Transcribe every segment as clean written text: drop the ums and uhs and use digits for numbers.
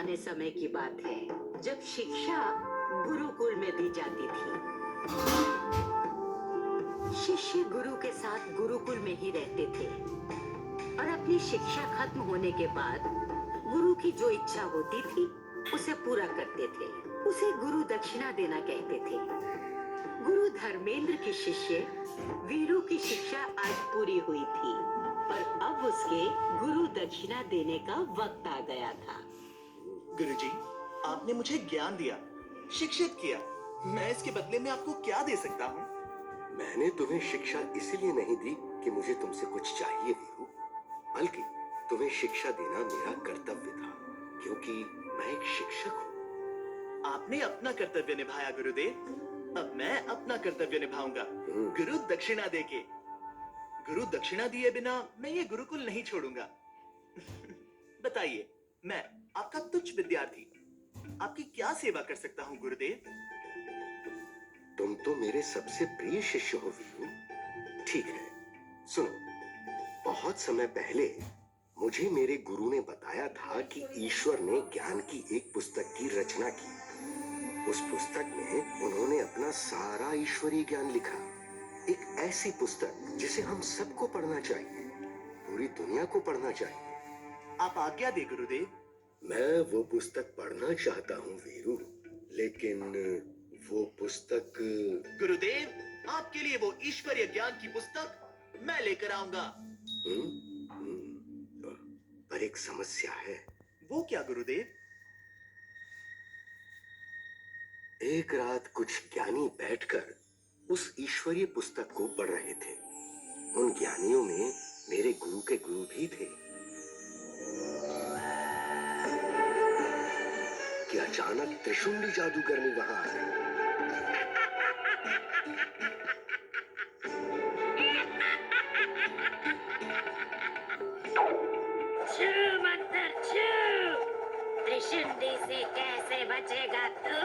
पुराने समय की बात है जब शिक्षा गुरुकुल में दी जाती थी। शिष्य गुरु के साथ गुरुकुल में ही रहते थे और अपनी शिक्षा खत्म होने के बाद गुरु की जो इच्छा होती थी उसे पूरा करते थे। उसे गुरु दक्षिणा देना कहते थे। गुरु धर्मेंद्र के शिष्य वीरू की शिक्षा आज पूरी हुई थी और अब उसके गुरु दक्षिणा देने का वक्त आ गया था। गुरुजी, आपने मुझे ज्ञान दिया, शिक्षित किया। मैं इसके बदले में आपको क्या दे सकता हूँ? मैंने तुम्हें शिक्षा इसलिए नहीं दी कि मुझे तुमसे कुछ चाहिए वीरू, बल्कि तुम्हें शिक्षा देना मेरा कर्तव्य था, क्योंकि मैं एक शिक्षक हूँ। आपने अपना कर्तव्य निभाया गुरुदेव, अब मैं अपना कर्तव्य निभाऊंगा। गुरु दक्षिणा देके। गुरु दक्षिणा दिए बिना मैं ये गुरुकुल नहीं छोड़ूंगा। बताइए, मैं आपका तुच्छ विद्यार्थी आपकी क्या सेवा कर सकता हूँ गुरुदेव? तुम तो मेरे सबसे प्रिय शिष्य हो वीरू। ठीक है, सुनो। बहुत समय पहले मुझे मेरे गुरु ने बताया था कि ईश्वर ने ज्ञान की एक पुस्तक की रचना की। उस पुस्तक में उन्होंने अपना सारा ईश्वरीय ज्ञान लिखा। एक ऐसी पुस्तक जिसे हम सबको पढ़ना चाहिए, पूरी दुनिया को पढ़ना चाहिए। आप आज्ञा दे गुरुदेव। मैं वो पुस्तक पढ़ना चाहता हूँ वीरू, लेकिन वो पुस्तक। गुरुदेव, आपके लिए वो ईश्वरीय ज्ञान की पुस्तक मैं लेकर आऊंगा। पर एक समस्या है। वो क्या गुरुदेव? एक रात कुछ ज्ञानी बैठकर उस ईश्वरीय पुस्तक को पढ़ रहे थे। उन ज्ञानियों में मेरे गुरु के गुरु भी थे कि अचानक त्रिशुंडी जादूगरनी वहां आ गई। त्रिशुंडी से कैसे बचेगा तू?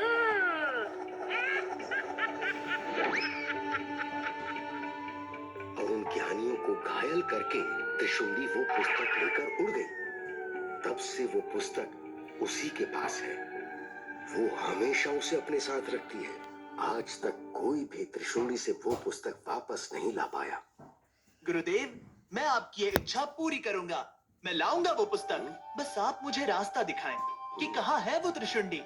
और उन ज्ञानियों को घायल करके त्रिशुंडी वो पुस्तक लेकर उड़ गई। तब से वो पुस्तक उसी के पास है। वो हमेशा उसे अपने साथ रखती है। आज तक कोई भी त्रिशुंडी से वो पुस्तक वापस नहीं ला पाया। गुरुदेव, मैं आपकी ये इच्छा पूरी करूंगा। मैं लाऊंगा वो पुस्तक। बस आप मुझे रास्ता दिखाएं कि कहाँ है वो त्रिशुंडी।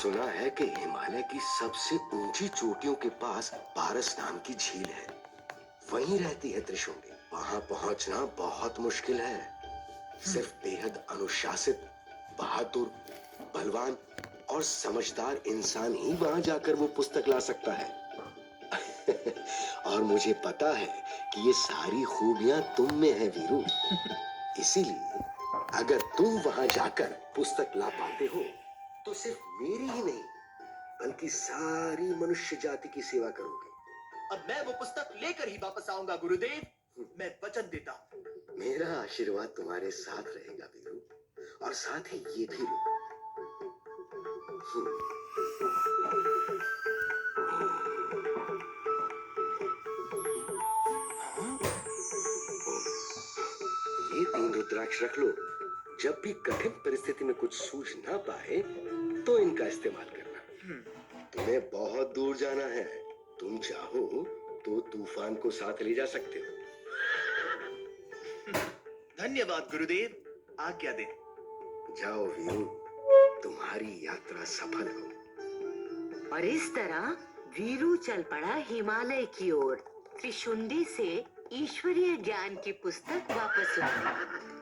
सुना है कि हिमालय की सबसे ऊंची चोटियों के पास पारस नाम की झील है। वहीं रहती है त्रिशुंडी। वहां पहुंचना बहुत मुश्किल है। सिर्फ बेहद अनुशासित, बहादुर, बलवान और समझदार इंसान ही वहां जाकर वो पुस्तक ला सकता है। और मुझे पता है कि ये सारी खूबियां तुम में है वीरू। इसीलिए अगर तुम वहां जाकर पुस्तक ला पाते हो तो सिर्फ मेरी ही नहीं बल्कि सारी मनुष्य जाति की सेवा करोगे। अब मैं वो पुस्तक लेकर ही वापस आऊंगा गुरुदेव। मैं वचन देता हूँ। मेरा आशीर्वाद तुम्हारे साथ रहेगा वीरू, और साथ ही ये भी लो। ये 3 रुद्राक्ष रख लो। जब भी कठिन परिस्थिति में कुछ सूझ ना पाए तो इनका इस्तेमाल करना। तुम्हें बहुत दूर जाना है। तुम चाहो तो तूफान को साथ ले जा सकते हो। धन्यवाद गुरुदेव, आज्ञा दे। जाओ वीरू, तुम्हारी यात्रा सफल हो। और इस तरह वीरू चल पड़ा हिमालय की ओर, त्रिशुंडी से ईश्वरीय ज्ञान की पुस्तक वापस लाने।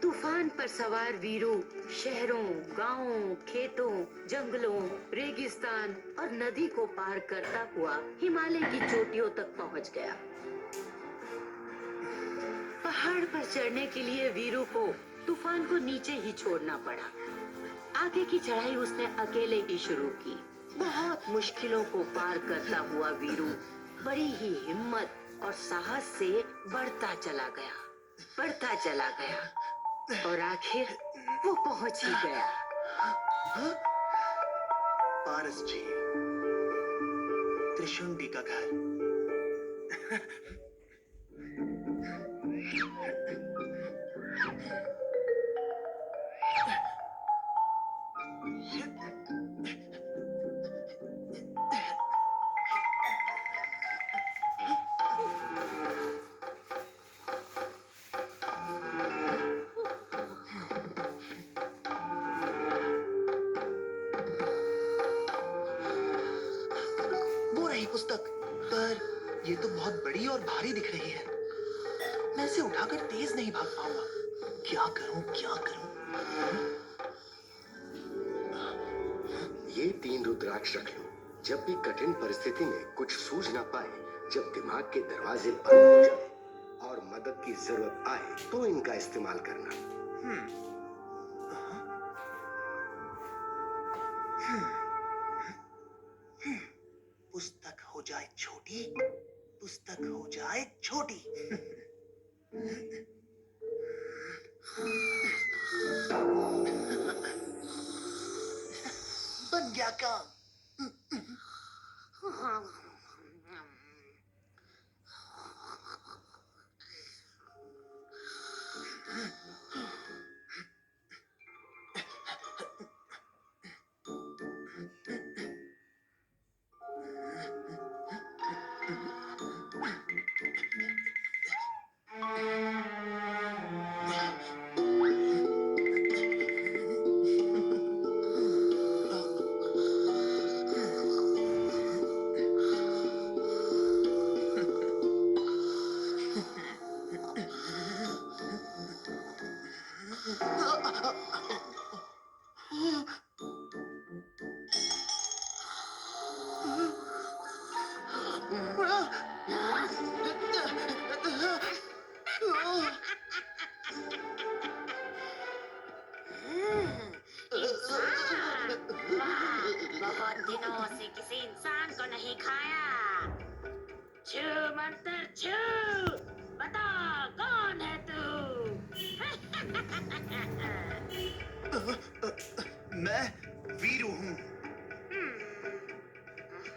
तूफान पर सवार वीरू शहरों, गांवों, खेतों, जंगलों, रेगिस्तान और नदी को पार करता हुआ हिमालय की चोटियों तक पहुंच गया। पहाड़ पर चढ़ने के लिए वीरू को तूफान को नीचे ही छोड़ना पड़ा। आगे की चढ़ाई उसने अकेले ही शुरू की। बहुत मुश्किलों को पार करता हुआ वीरू बड़ी ही हिम्मत और साहस से बढ़ता चला गया और आखिर वो पहुंच ही गया। पारस जी, त्रिशुंडी का घर। ये तो बहुत बड़ी और भारी दिख रही है। मैं इसे उठाकर तेज नहीं भाग पाऊंगा। क्या करूं, क्या करूं? ये 3 रुद्राक्ष रख लो। जब भी कठिन परिस्थिति में कुछ सूझ ना पाए, जब दिमाग के दरवाजे बंद हो जाए और मदद की जरूरत आए, तो इनका इस्तेमाल करना। पुस्तक हो जाए छोटी, पुस्तक हो जाए छोटी। बन गया काम। बहुत दिनों से किसी इंसान को नहीं खाया। छू मंतर छू, बता कौन है तू? मैं वीरू हूँ।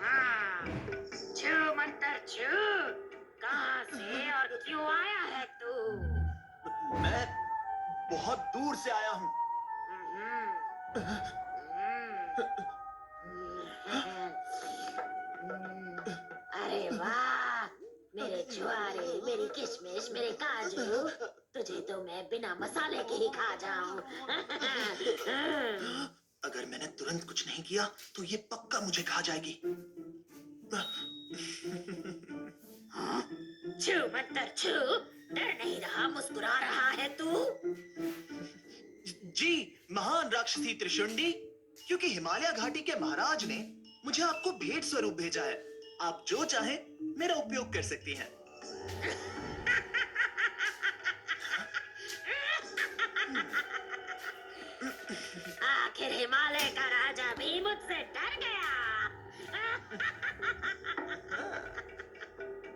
हाँ, छू मंतर छू, कहाँ से और क्यों आया है तू? मैं बहुत दूर से आया हूँ। अरे वाह, मेरे छुआरे, मेरी किशमिश, मेरे काजू, तुझे तो मैं बिना मसाले के ही खा जाऊं। अगर मैंने तुरंत कुछ नहीं किया तो ये पक्का मुझे खा जाएगी। छू मंतर छू, डर नहीं रहा, मुस्कुरा रहा है तू? जी महान राक्षसी त्रिशुंडी, क्योंकि हिमालय घाटी के महाराज ने मुझे आपको भेंट स्वरूप भेजा है। आप जो चाहें मेरा उपयोग कर सकती हैं। आखिर हिमालय का राजा भी मुझसे डर गया।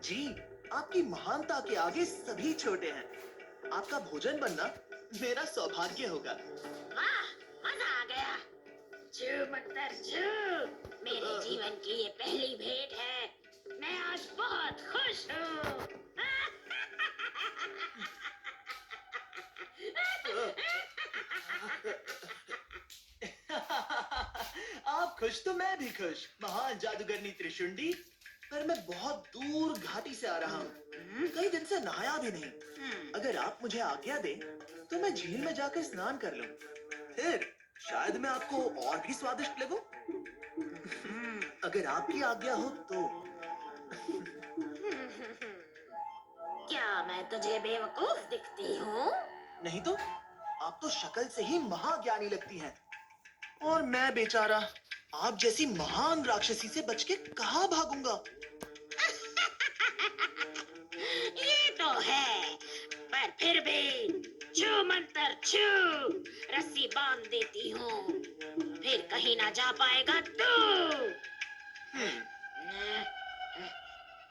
जी आपकी महानता के आगे सभी छोटे हैं। आपका भोजन बनना मेरा सौभाग्य होगा। वाह, मजा आ गया। छू मंतर छू, मेरे जीवन की ये पहली भेंट है। मैं आज बहुत खुश हूँ। आप खुश तो मैं भी खुश, महान जादूगरनी त्रिशुंडी। पर मैं बहुत दूर घाटी से आ रहा हूँ। कई दिन से नहाया भी नहीं। अगर आप मुझे आज्ञा दें तो मैं झील में जाकर स्नान कर लूं। फिर शायद मैं आपको और भी स्वादिष्ट लगूं। अगर आपकी आज्ञा हो तो। क्या मैं तुझे बेवकूफ दिखती हूँ? नहीं तो आप तो शक्ल से ही महाज्ञानी लगती हैं। और मैं बेचारा आप जैसी महान राक्षसी से बच के कहाँ भागूंगा? ये तो है, पर फिर भी छू मंतर छू, रस्सी बांध देती हूँ, फिर कहीं ना जा पाएगा तू।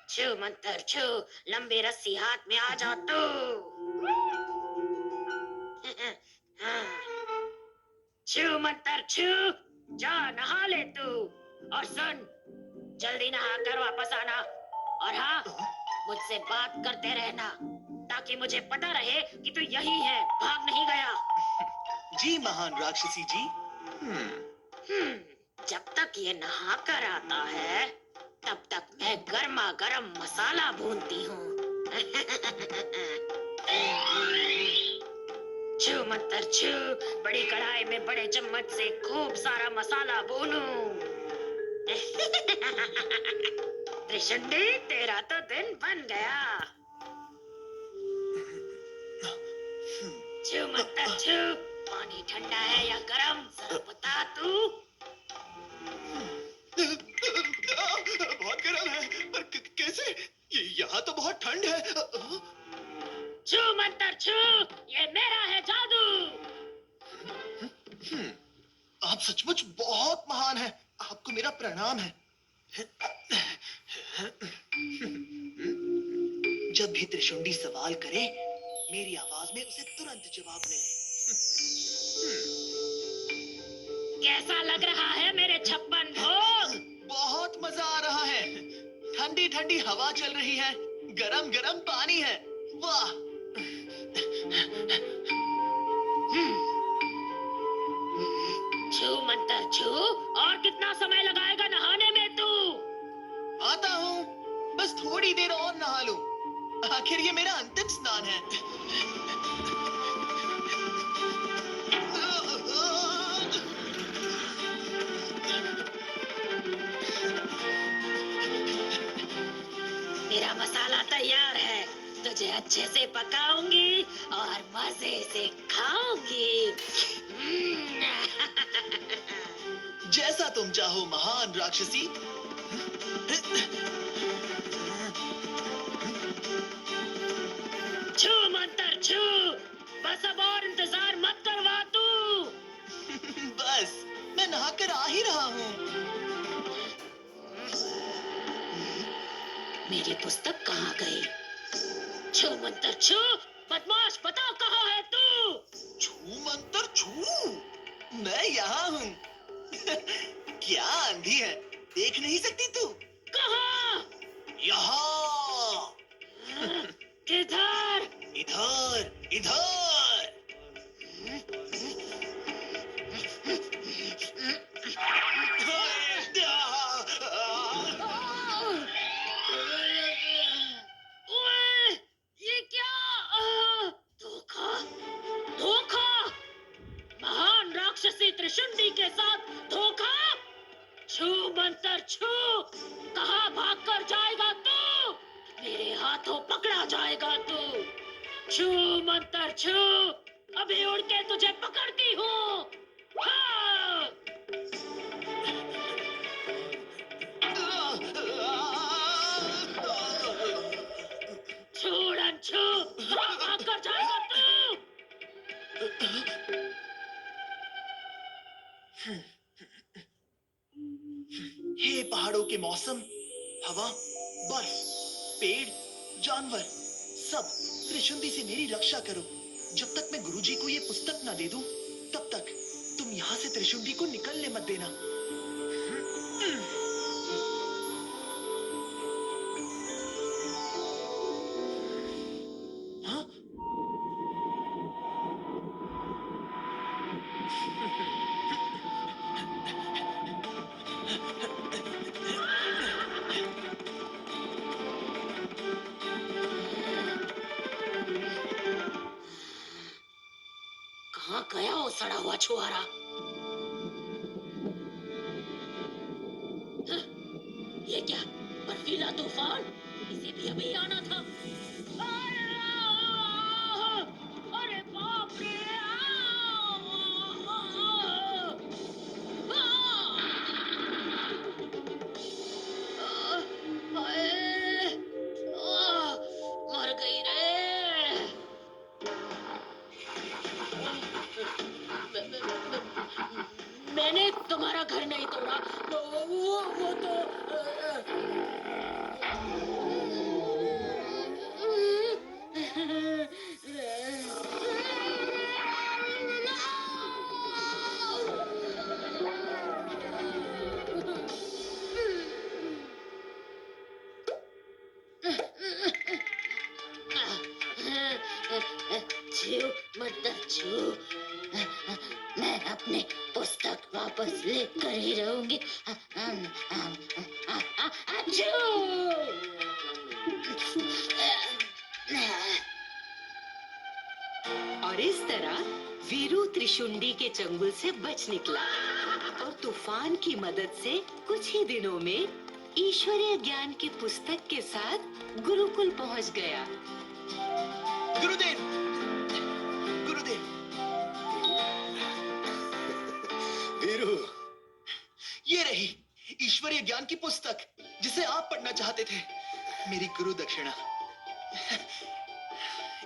छू मंतर छू, लंबी रस्सी हाथ में आ जा तू। छू मंतर छू, जा नहा ले तू। और सुन, जल्दी नहा कर वापस आना। और हाँ, मुझसे बात करते रहना, ताकि मुझे पता रहे कि तू यही है, भाग नहीं गया। जी महान राक्षसी जी। जब तक ये नहा कर आता है, तब तक मैं गर्मा गर्म मसाला भूनती हूँ। छू मंतर छू, बड़ी कढ़ाई में बड़े चम्मच से खूब सारा मसाला भूनूं। त्रिशंडी, तेरा तो दिन बन गया। छू मत छू, पानी ठंडा है या गरम, जरा बता तू। बहुत गर्म है, पर कैसे? यहाँ तो बहुत ठंड है। छू मत छू, ये मेरा है जादू। आप सचमुच बहुत महान हैं। आपको मेरा प्रणाम है। जब भी त्रिशुंडी सवाल करे, मेरी आवाज में उसे तुरंत जवाब मिले। कैसा लग रहा है मेरे 56 भोग? बहुत मजा आ रहा है। ठंडी ठंडी हवा चल रही है, गरम गरम पानी है। वाह! छू मंतर छू, और कितना समय लगाएगा नहाने में तू? आता हूँ, बस थोड़ी देर और नहा लूं। आखिर ये मेरा अंतिम स्नान है। मेरा मसाला तैयार है, तुझे अच्छे से पकाऊंगी और मजे से खाऊंगी। जैसा तुम चाहो महान राक्षसी। छू मंतर छू, बस अब और इंतजार मत करवा तू। बस मैं नहाकर आ ही रहा हूँ। मेरी पुस्तक कहाँ गई? छू मंतर छू, बदमाश बताओ कहाँ है तू? छू मंतर छू, मैं यहाँ हूँ। क्या आंधी है, देख नहीं सकती तू? कहाँ? यहाँ। किधर? इधर इधर। ओए, ये क्या? धोखा, धोखा! महान राक्षसी त्रिशुंडी के साथ धोखा! छू मंतर छू, कहाँ भागकर जाएगा तू? मेरे हाथों पकड़ा जाएगा तू। छू मंतर छू, अभी उड़ के तुझे पकड़ती हूँ। हाँ! छूड़न छू, कहाँ भागकर जाएगा तू? हे पहाड़ों के मौसम, हवा, बर्फ, पेड़, जानवर, सब त्रिशुंडी से मेरी रक्षा करो। जब तक मैं गुरुजी को ये पुस्तक ना दे दूं, तब तक तुम यहाँ से त्रिशुंडी को निकलने मत देना। हाँ? कहाँ गया वो सड़ा हुआ छुआरा? हाँ, ये क्या, बर्फीला तूफान? इसे भी अभी आना था। अरे बाप रे! हाय! मर गई रे! मैंने तुम्हारा घर नहीं तोड़ा, वो तो छू मत छू, मैं अपने पुस्तक वापस लेकर ही रहूंगी। और इस तरह वीरू त्रिशुंडी के चंगुल से बच निकला और तूफान की मदद से कुछ ही दिनों में ईश्वरीय ज्ञान की पुस्तक के साथ गुरुकुल पहुंच गया। गुरुदेव, गुरुदेव, वीरू, ये रही ईश्वरीय ज्ञान की पुस्तक जिसे आप पढ़ना चाहते थे। मेरी गुरु दक्षिणा,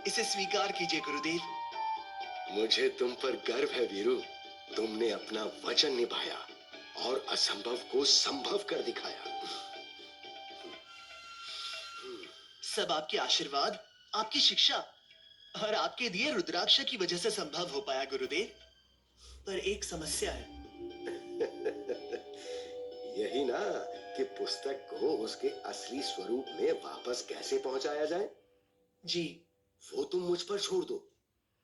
इसे स्वीकार कीजिए गुरुदेव। मुझे तुम पर गर्व है वीरू। तुमने अपना वचन निभाया और असंभव को संभव कर दिखाया। सब आपके आशीर्वाद, आपकी शिक्षा और आपके दिए रुद्राक्ष की वजह से संभव हो पाया गुरुदेव। पर एक समस्या है। यही ना कि पुस्तक को उसके असली स्वरूप में वापस कैसे पहुंचाया जाए। जी, वो तुम मुझ पर छोड़ दो।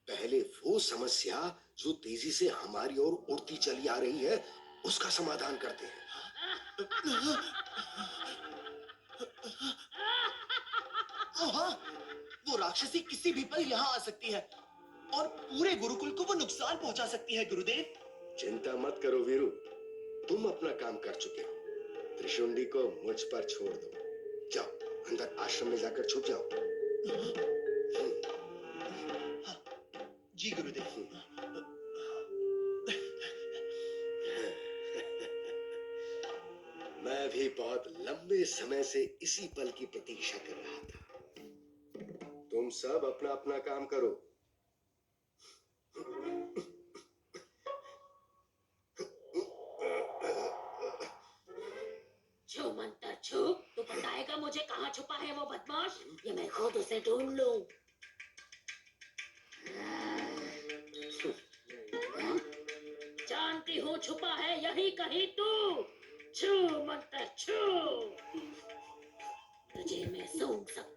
पहले वो समस्या जो तेजी से हमारी ओर उड़ती चली आ रही है, उसका समाधान करते हैं। हाँ, वो राक्षसी किसी भी पल यहाँ आ सकती है और पूरे गुरुकुल को वो नुकसान पहुंचा सकती है गुरुदेव। चिंता मत करो वीरू, तुम अपना काम कर चुके हो। त्रिशुंडी को मुझ पर छोड़ दो। जाओ अंदर आश्रम में जाकर छुप जाओ। जी गुरुदेव। मैं भी बहुत लंबे समय से इसी पल की प्रतीक्षा कर रहा था। तुम सब अपना अपना काम करो। छू मंतर छू, तू बताएगा मुझे कहाँ छुपा है वो बदमाश, या मैं खुद उसे ढूंढ लूं। जानती हूँ छुपा है यही कहीं तू। छू मंतर छू, तुझे मैं सूंघ सकता